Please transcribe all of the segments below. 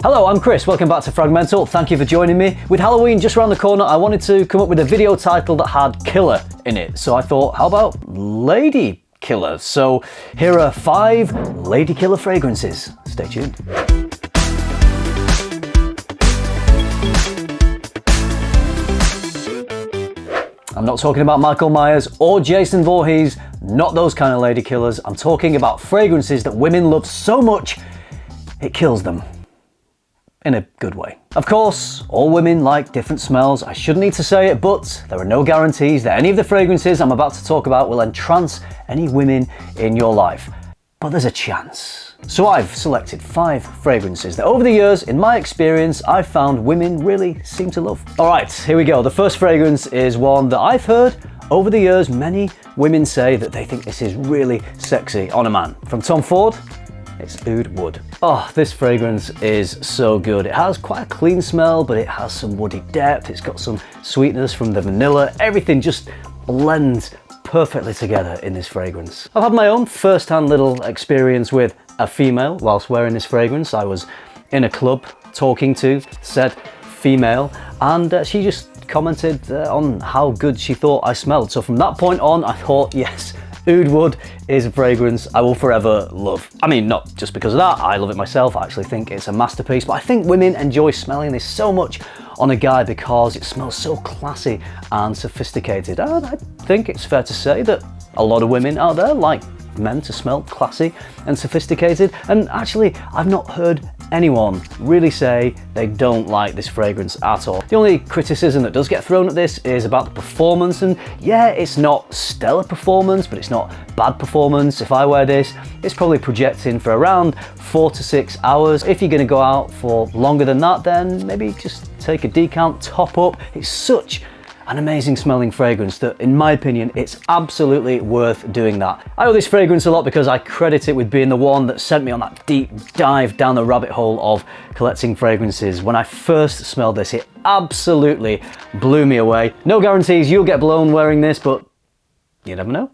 Hello, I'm Chris, welcome back to FRAG-MENTAL, thank you for joining me. With Halloween just around the corner, I wanted to come up with a video title that had killer in it. So I thought, how about Ladykiller? So here are 5 Ladykiller fragrances. Stay tuned. I'm not talking about Michael Myers or Jason Voorhees, not those kind of ladykillers. I'm talking about fragrances that women love so much, it kills them. In a good way. Of course, all women like different smells. I shouldn't need to say it, but there are no guarantees that any of the fragrances I'm about to talk about will entrance any women in your life. But there's a chance. So I've selected 5 fragrances that over the years, in my experience, I've found women really seem to love. All right, here we go. The first fragrance is one that I've heard over the years many women say that they think this is really sexy on a man. From Tom Ford, it's Foodwood. Oh, this fragrance is so good. It has quite a clean smell, but it has some woody depth. It's got some sweetness from the vanilla. Everything just blends perfectly together in this fragrance. I've had my own first-hand little experience with a female whilst wearing this fragrance. I was in a club talking to said female, and she just commented on how good she thought I smelled. So from that point on, I thought, yes, Foodwood is a fragrance I will forever love. I mean, not just because of that, I love it myself. I actually think it's a masterpiece, but I think women enjoy smelling this so much on a guy because it smells so classy and sophisticated. And I think it's fair to say that a lot of women out there like men to smell classy and sophisticated, and actually I've not heard anyone really say they don't like this fragrance at all. The only criticism that does get thrown at this is about the performance, and yeah, it's not stellar performance, but it's not bad performance. If I wear this, it's probably projecting for around 4 to 6 hours. If you're going to go out for longer than that, then maybe just take a decant, top up. It's such an amazing smelling fragrance that, in my opinion, it's absolutely worth doing that. I owe this fragrance a lot because I credit it with being the one that sent me on that deep dive down the rabbit hole of collecting fragrances. When I first smelled this, it absolutely blew me away. No guarantees you'll get blown wearing this, but you never know.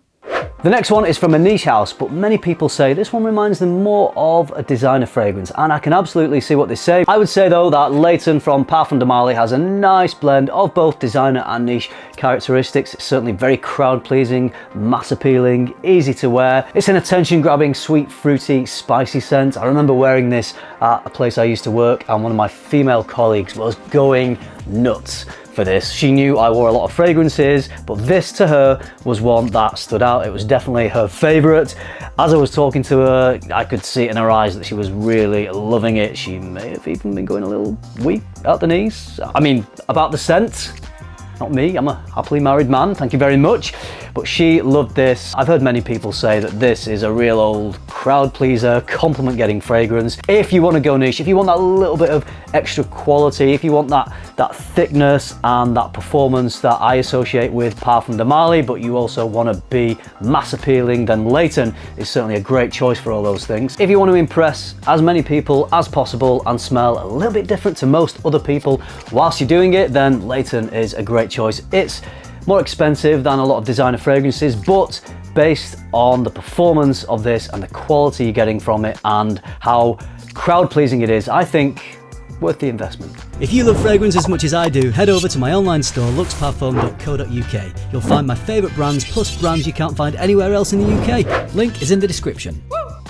The next one is from a niche house, but many people say this one reminds them more of a designer fragrance, and I can absolutely see what they say. I would say though that Layton from Parfums has a nice blend of both designer and niche characteristics. It's certainly very crowd pleasing, mass appealing, easy to wear. It's an attention grabbing, sweet, fruity, spicy scent. I remember wearing this at a place I used to work, and one of my female colleagues was going nuts for this. She knew I wore a lot of fragrances, but this to her was one that stood out. It was definitely her favorite. As I was talking to her, I could see it in her eyes that she was really loving it. She may have even been going a little weak at the knees. I mean, about the scent, not me, I'm a happily married man, thank you very much. But she loved this. I've heard many people say that this is a real old crowd pleaser, compliment getting fragrance. If you want to go niche, if you want that little bit of extra quality, if you want that thickness and that performance that I associate with Parfums, but you also want to be mass appealing, then Leighton is certainly a great choice for all those things. If you want to impress as many people as possible and smell a little bit different to most other people whilst you're doing it, then Leighton is a great choice. It's more expensive than a lot of designer fragrances, but based on the performance of this and the quality you're getting from it and how crowd pleasing it is, I think worth the investment. If you love fragrance as much as I do, head over to my online store luxparfum.co.uk. You'll find my favourite brands plus brands you can't find anywhere else in the UK. Link is in the description.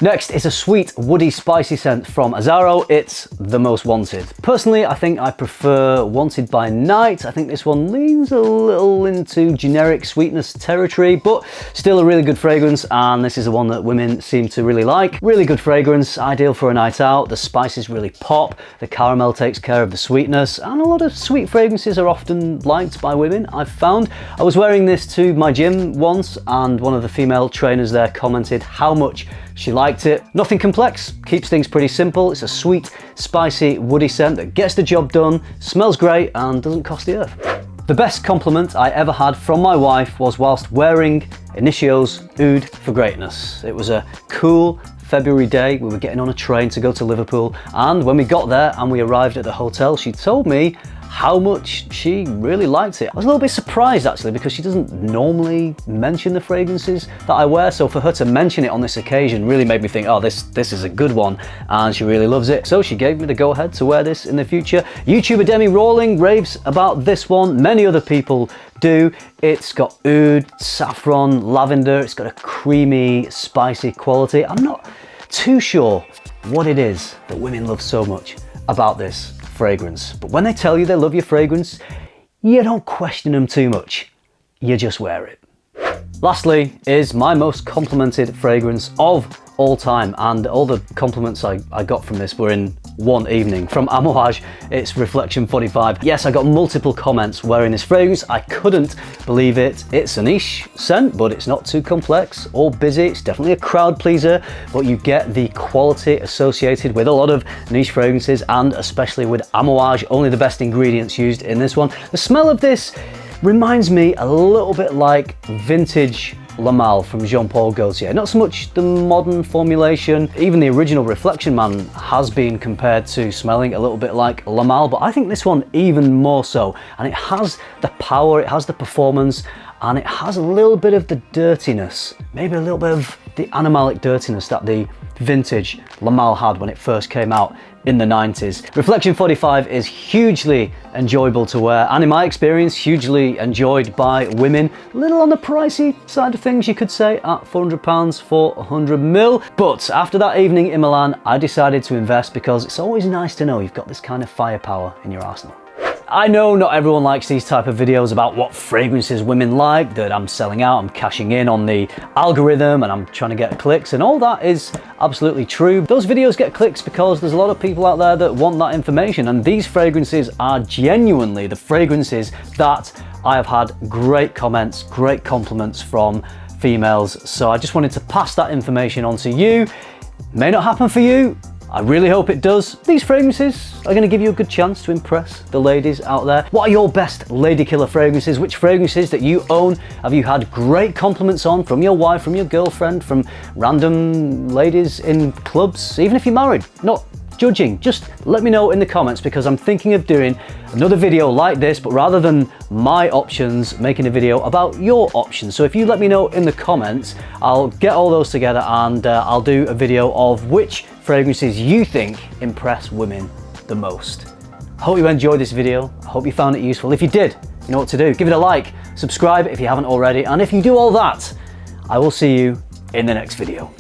Next is a sweet, woody, spicy scent from Azzaro. It's the most wanted. Personally, I think I prefer Wanted by Night. I think this one leans a little into generic sweetness territory, but still a really good fragrance, and this is the one that women seem to really like. Really good fragrance, ideal for a night out. The spices really pop, the caramel takes care of the sweetness, and a lot of sweet fragrances are often liked by women, I've found. I was wearing this to my gym once, and one of the female trainers there commented how much she liked it. Nothing complex, keeps things pretty simple. It's a sweet, spicy, woody scent that gets the job done, smells great, and doesn't cost the earth. The best compliment I ever had from my wife was whilst wearing Initio's Oud for Greatness. It was a cool February day. We were getting on a train to go to Liverpool, and when we got there and we arrived at the hotel, she told me how much she really liked it. I was a little bit surprised actually, because she doesn't normally mention the fragrances that I wear, so for her to mention it on this occasion really made me think, oh, this is a good one, and she really loves it. So she gave me the go ahead to wear this in the future. YouTuber Demi Rawling raves about this one, many other people do. It's got oud, saffron, lavender, it's got a creamy, spicy quality. I'm not too sure what it is that women love so much about this fragrance, but when they tell you they love your fragrance, you don't question them too much, you just wear it. Lastly is my most complimented fragrance of all time, and all the compliments I got from this were in one evening. From Amouage, it's Reflection 45. Yes, I got multiple comments wearing this fragrance. I couldn't believe it. It's a niche scent, but it's not too complex or busy. It's definitely a crowd pleaser, but you get the quality associated with a lot of niche fragrances, and especially with Amouage, only the best ingredients used in this one. The smell of this reminds me a little bit like vintage La Malle from Jean-Paul Gaultier. Not so much the modern formulation. Even the original Reflection Man has been compared to smelling a little bit like La Malle, but I think this one even more so. And it has the power, it has the performance, and it has a little bit of the dirtiness, maybe a little bit of the animalic dirtiness that the vintage La Malle had when it first came out in the 90s. Reflection 45 is hugely enjoyable to wear, and in my experience, hugely enjoyed by women. A little on the pricey side of things, you could say, at £400 for 100ml. But after that evening in Milan, I decided to invest, because it's always nice to know you've got this kind of firepower in your arsenal. I know not everyone likes these type of videos about what fragrances women like, that I'm selling out, I'm cashing in on the algorithm and I'm trying to get clicks, and all that is absolutely true. Those videos get clicks because there's a lot of people out there that want that information, and these fragrances are genuinely the fragrances that I have had great comments, great compliments from females. So I just wanted to pass that information on to you. May not happen for you. I really hope it does. These fragrances are going to give you a good chance to impress the ladies out there. What are your best Ladykiller fragrances? Which fragrances that you own have you had great compliments on from your wife, from your girlfriend, from random ladies in clubs, even if you're married? Not judging, just let me know in the comments, because I'm thinking of doing another video like this, but rather than my options, making a video about your options. So if you let me know in the comments, I'll get all those together and I'll do a video of which fragrances you think impress women the most. I hope you enjoyed this video. I hope you found it useful. If you did, you know what to do. Give it a like, subscribe if you haven't already, and if you do all that, I will see you in the next video.